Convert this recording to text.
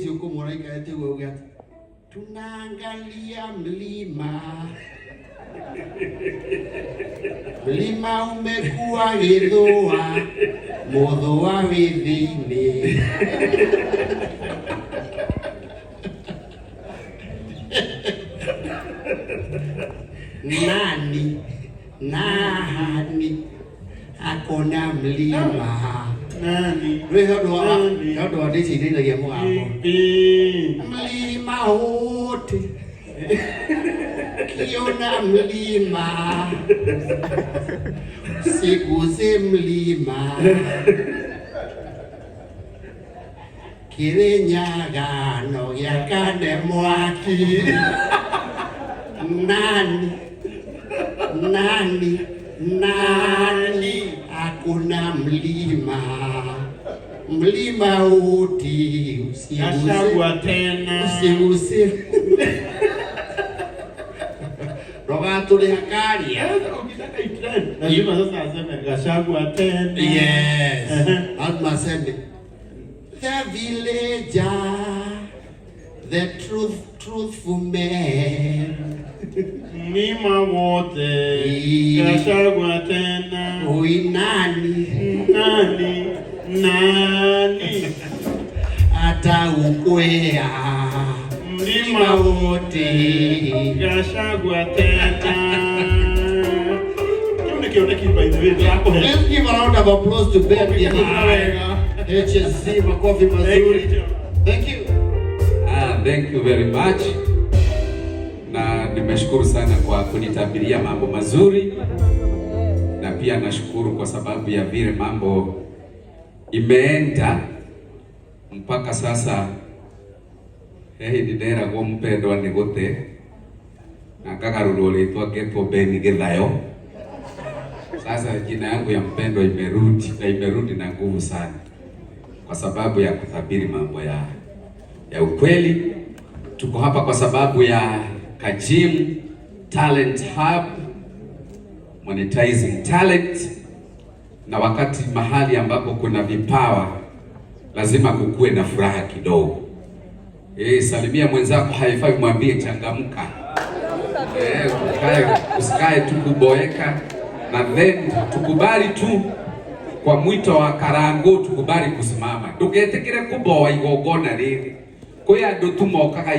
ucio kumuraika eti uga tunaangalia mlima. Mlima umekuwa githua, muthua withini. Nani akona mlima? Nani? Ndio ndici ninagia mugambo. Mlima wote kiona mlima, siguze mlima. Kirinyaga no yakane mwaki. Nani akuna mlima? Mlima wote usiguse. Roberto de Hakaria. Lazima sasa aseme Gachagua tena. Yes. Lazima aseme the villager, the truthful man. Mlima wote Gachagua tena. Oi nani ata ukwea mlima wote Gachagua tena. Let's give a round of applause to Ben HSC. Makofi mazuri. Thank you. Thank you very much. Na nimeshukuru sana kwa kunitabiria mambo mazuri, na pia nashukuru kwa sababu ya vile mambo imeenda mpaka sasa. Ndera go mpendwa ni gote na kagaruru litwa geto Ben Githayo. Sasa jina yangu ya mpendwa imerudi na nguvu sana, kwa sababu ya kutabiri mambo ya ukweli. Tuko hapa kwa sababu ya Kajim Talent Hub, monetizing talent. Na wakati mahali ambapo kuna vipawa lazima kukue na furaha kidogo. Salimia mwenzako, haifai mwambie changamka. Usikae tu kuboeka, na then tukubali tu kwa mwito wa Karango, tukubali kusimama. Ndugetekere kuboa igogona riri. Kwa ya ndu tumokaga